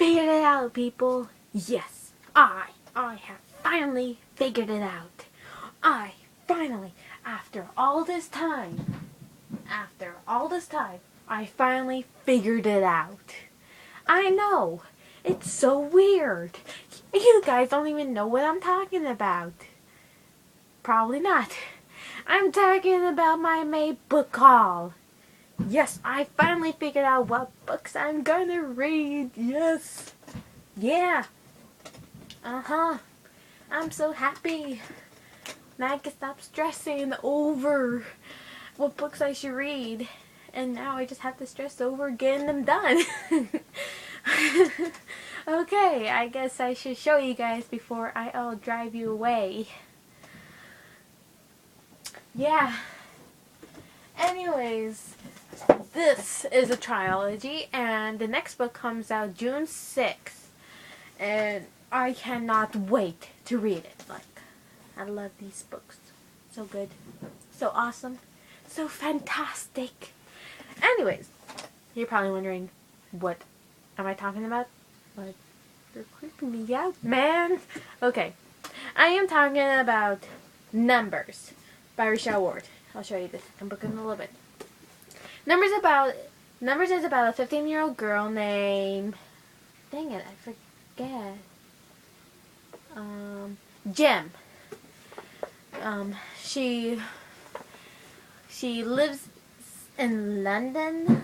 figured it out, people. Yes, I have finally figured it out. I finally, after all this time, I finally figured it out. I know, it's so weird. You guys don't even know what I'm talking about. Probably not. I'm talking about my May Book Haul. Yes, I finally figured out what books I'm gonna read. Yes. Yeah. I'm so happy. Now I can stop stressing over what books I should read. And now I just have to stress over getting them done. Okay, I guess I should show you guys before I'll drive you away. Yeah. Anyways, this is a trilogy, and the next book comes out June 6th. And I cannot wait to read it. Like, I love these books. So good. So awesome. So fantastic. Anyways, you're probably wondering, what am I talking about? Like, they're creeping me out, man. Okay. I am talking about Numbers by Richelle Ward. I'll show you this book in a little bit. Numbers is about a 15-year-old girl named, dang it, I forget. Jem. She lives in London.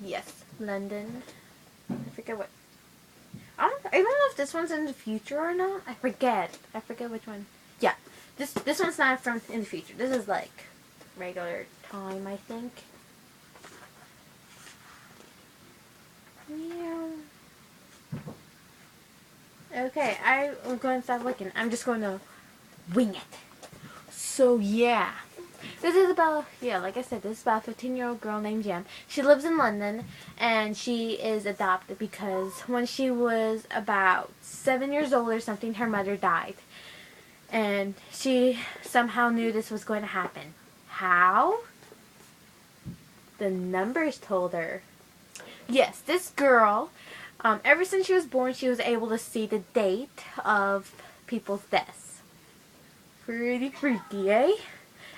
Yes, London. I forget what. I don't know if this one's in the future or not. I forget which one. Yeah, this one's not from in the future. This is like regular time, I think. Yeah. Okay, I'm going to stop looking. I'm just going to wing it. So yeah. This is about, like I said, this is about a 15-year-old girl named Jem. She lives in London, and she is adopted because when she was about 7 years old or something, her mother died. And she somehow knew this was going to happen. How? The numbers told her. Yes, this girl, ever since she was born, she was able to see the date of people's deaths. Pretty freaky, eh?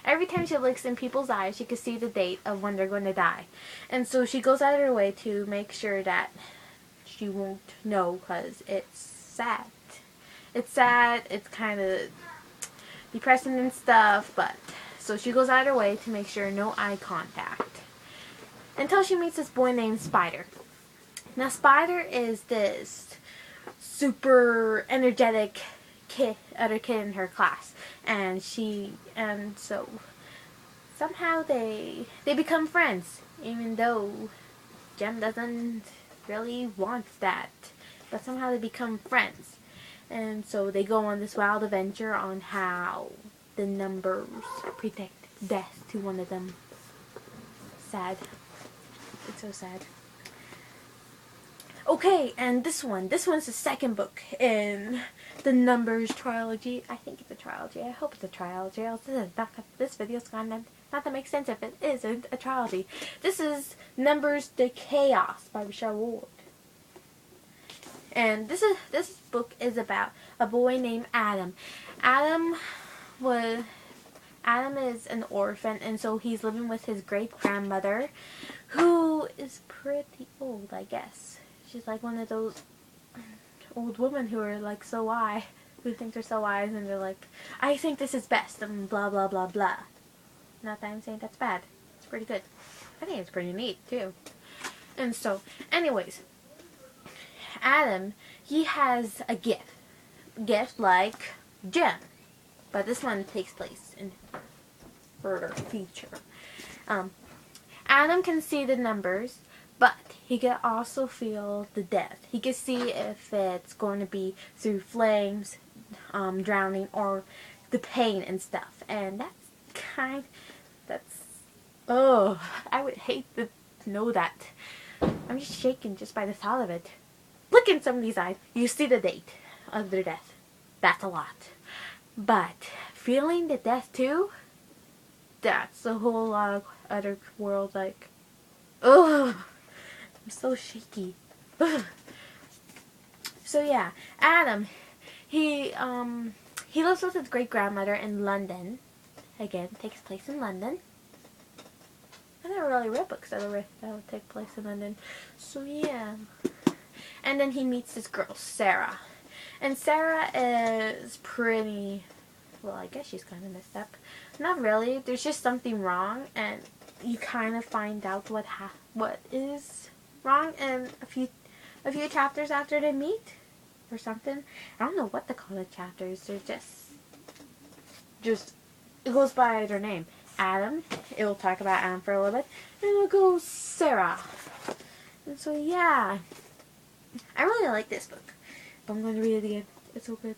Every time she looks in people's eyes, she can see the date of when they're going to die. And so she goes out of her way to make sure that she won't know, because it's sad. It's sad, it's kind of depressing and stuff, but so she goes out of her way to make sure no eye contact. Until she meets this boy named Spider. Now Spider is this super energetic other kid in her class, and so somehow they become friends, even though Jem doesn't really want that, but somehow they become friends. And so they go on this wild adventure on how the numbers predict death to one of them. It's so sad. Okay, and this one's the second book in the Numbers trilogy. I think it's a trilogy. I hope it's a trilogy. Else this video's gonna not make sense if it isn't a trilogy. This is Numbers the Chaos by Richelle Ward. And this book is about a boy named Adam. Adam is an orphan, and so he's living with his great-grandmother, who is pretty old, I guess. She's like one of those old women who are like who think they're so wise, and they're like, I think this is best, and blah blah blah blah. Not that I'm saying that's bad. It's pretty good. I think it's pretty neat too. And so, anyways, Adam, he has a gift like Jem, but this one takes place in further future. Adam can see the numbers, but he can also feel the death. He can see if it's going to be through flames, drowning, or the pain and stuff. And I would hate to know that. I'm just shaking just by the thought of it. Look in somebody's eyes, you see the date of their death. That's a lot. But feeling the death too, that's a whole lot of other world, like, ugh. I'm so shaky. Ugh. So yeah, Adam, he lives with his great grandmother in London. Again, takes place in London. I never really read books that would take place in London. So yeah. And then he meets this girl, Sarah. And Sarah is pretty, well, I guess she's kind of messed up. Not really. There's just something wrong, and you kind of find out what is wrong in a few chapters after they meet, or something. I don't know what to call the chapters. They're just it goes by their name. Adam. It will talk about Adam for a little bit, and it'll go Sarah. And so yeah, I really like this book. But I'm going to read it again. It's so good.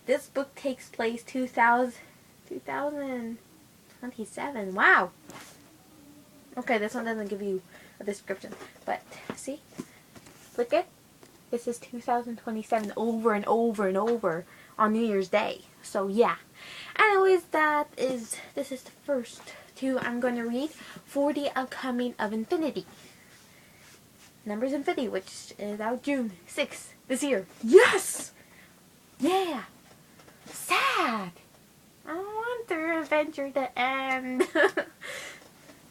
This book takes place 2027. Wow. Okay, this one doesn't give you a description. But, see? Look it. This is 2027 over and over and over on New Year's Day. So, yeah. Anyways, this is the first two I'm going to read for the upcoming of Infinity. Numbers Infinity, which is out June 6th this year. Yes! Yeah! Sad! I want their adventure to end.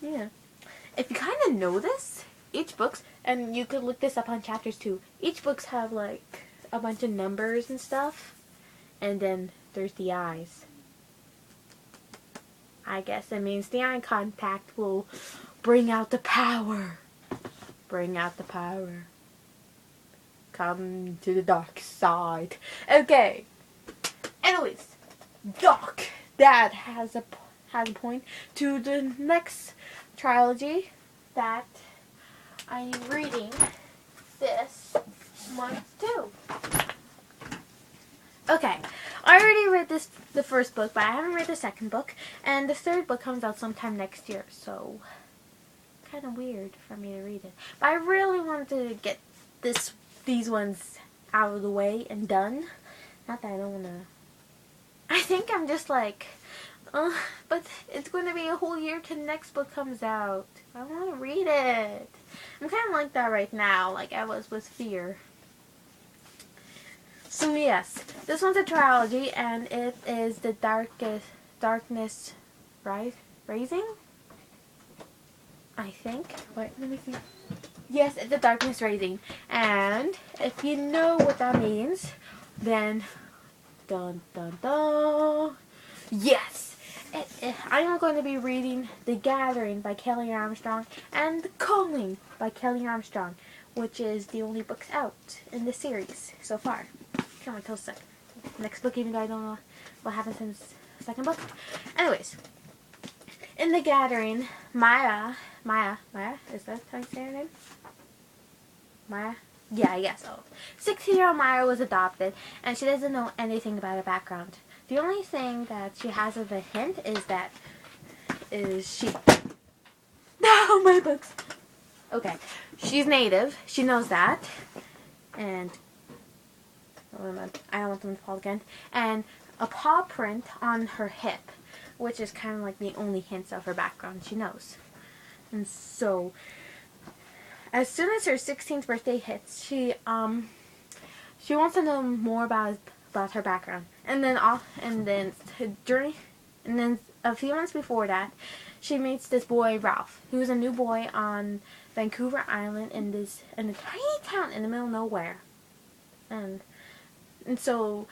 Yeah. If you kind of know this, each books, and you could look this up on chapters too, each books have like a bunch of numbers and stuff, and then there's the eyes. I guess it means the eye contact will bring out the power. Bring out the power. Come to the dark side. Okay. Anyways, Doc, Dad has a point to the next trilogy that I'm reading this month too. Okay, I already read the first book, but I haven't read the second book, and the third book comes out sometime next year, so kind of weird for me to read it. But I really wanted to get these ones out of the way and done. Not that I don't want to. I think I'm just like, but it's going to be a whole year till the next book comes out. I want to read it. I'm kind of like that right now, like I was with Fear. So yes, this one's a trilogy, and it is the Darkness Rising. I think. Wait, let me see. Yes, it's the Darkness Rising. And if you know what that means, then dun dun dun. Yes! I'm going to be reading The Gathering by Kelly Armstrong and The Calling by Kelly Armstrong, which is the only books out in the series so far. Can't wait till the next book, even though I don't know what happens in the second book. Anyways, in The Gathering, Maya, is that how you say her name? Maya? Yeah, I guess so. 16-year-old Maya was adopted, and she doesn't know anything about her background. The only thing that she has as a hint is she... No, my books! Okay, she's Native. She knows that. And... I don't want them to fall again. And a paw print on her hip, which is kind of like the only hints of her background she knows. And so... as soon as her 16th birthday hits, she wants to know more about her background. And then a few months before that, she meets this boy Ralph, who's a new boy on Vancouver Island in a tiny town in the middle of nowhere. And so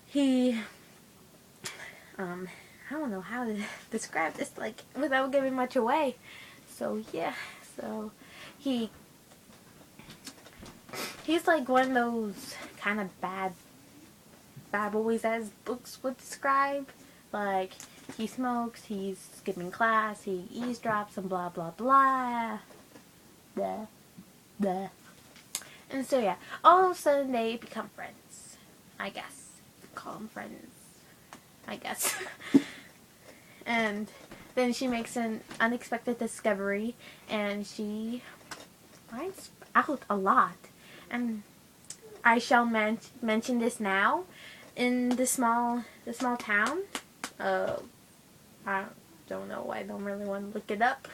he I don't know how to describe this like without giving much away. So yeah, so he's like one of those kind of bad boys as books would describe. Like, he smokes, he's skipping class, he eavesdrops, and blah blah blah. Blah blah. And so yeah, all of a sudden they become friends. I guess. Call them friends. I guess. And then she makes an unexpected discovery, and she finds out a lot. And I shall mention this now. In the small town, I don't know. I don't really want to look it up.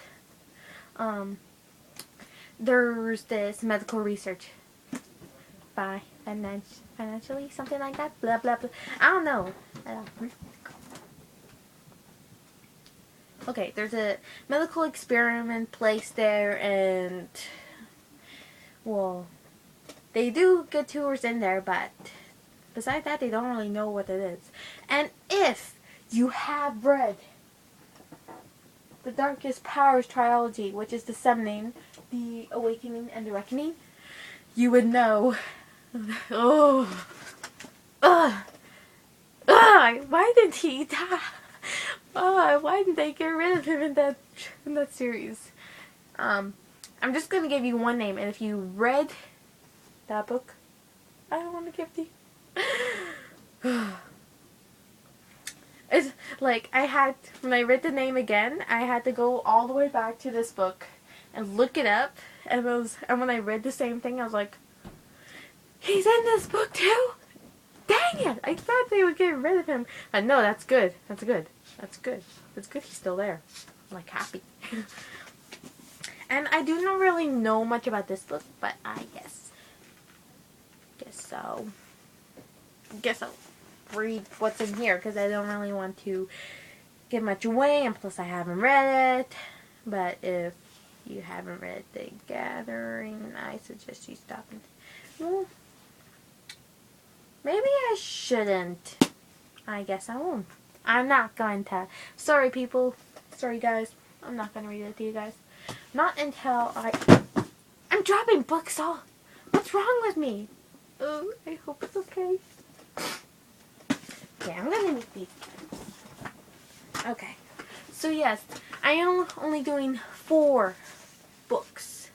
There's this medical research financially, something like that. Blah blah blah. I don't know. Okay, there's a medical experiment place there, and well, they do get tours in there, but besides that, they don't really know what it is. And if you have read The Darkest Powers trilogy, which is the Summoning, the Awakening, and the Reckoning, you would know. Oh, why did he die? Oh, why did they get rid of him in that series? I'm just gonna give you one name, and if you read that book, I don't want to give the. It's like when I read the name again, I had to go all the way back to this book and look it up, and when I read the same thing, I was like, he's in this book too? Dang it! I thought they would get rid of him. But no, that's good. That's good. That's good. It's good he's still there. I'm like happy. And I do not really know much about this book, but I guess so. Guess I'll read what's in here because I don't really want to give much away, and plus I haven't read it. But if you haven't read The Gathering, I suggest you stop and well, maybe I shouldn't. I guess I won't. I'm not going to. Sorry people. Sorry guys. I'm not going to read it to you guys. Not until I'm dropping books all. What's wrong with me? Oh, I hope it's okay. Okay, I'm going to make these. Okay. So yes, I am only doing 4 books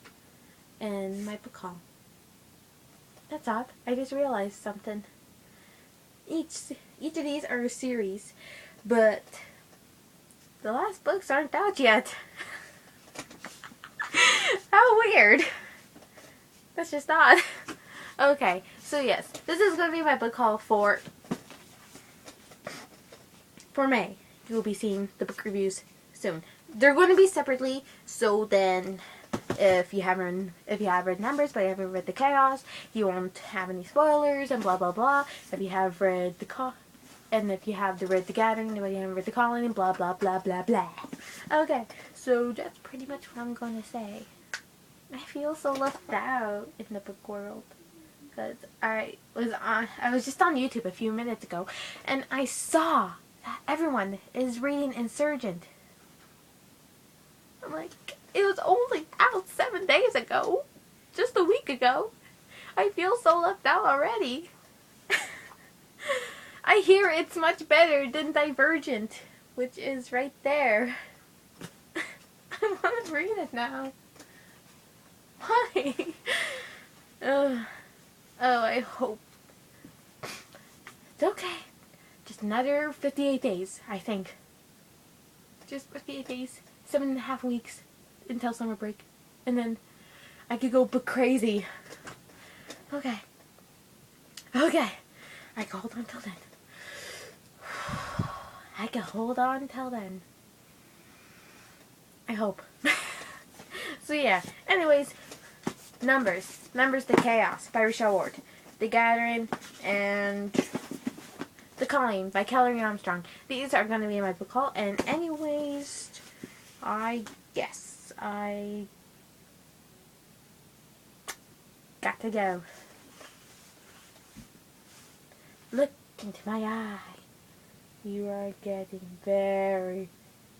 in my book haul. That's odd. I just realized something. Each of these are a series, but the last books aren't out yet. How weird. That's just odd. Okay, so yes, this is going to be my book haul for May. You will be seeing the book reviews soon. They're going to be separately, so then if you have read Numbers but you haven't read the Chaos, you won't have any spoilers and blah blah blah. If you have read if you have read the Gathering but you haven't read the Calling, and blah blah blah blah blah. Okay, so that's pretty much what I'm gonna say. I feel so left out in the book world because I was just on YouTube a few minutes ago and I saw that everyone is reading Insurgent. I'm like, it was only out 7 days ago. Just a week ago. I feel so left out already. I hear it's much better than Divergent, which is right there. I want to read it now. Why? Oh, I hope. It's okay. Just another 58 days, I think. Just 58 days. 7.5 weeks until summer break. And then I could go book crazy. Okay. Okay. I can hold on till then. I can hold on till then. I hope. So yeah. Anyways, Numbers. The Chaos by Rochelle Ward. The Gathering and The Calling by Kelly Armstrong. These are going to be in my book haul. And anyways, I guess I got to go. Look into my eye. You are getting very,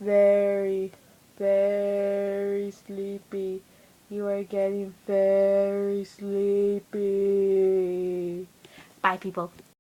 very, very sleepy. You are getting very sleepy. Bye, people.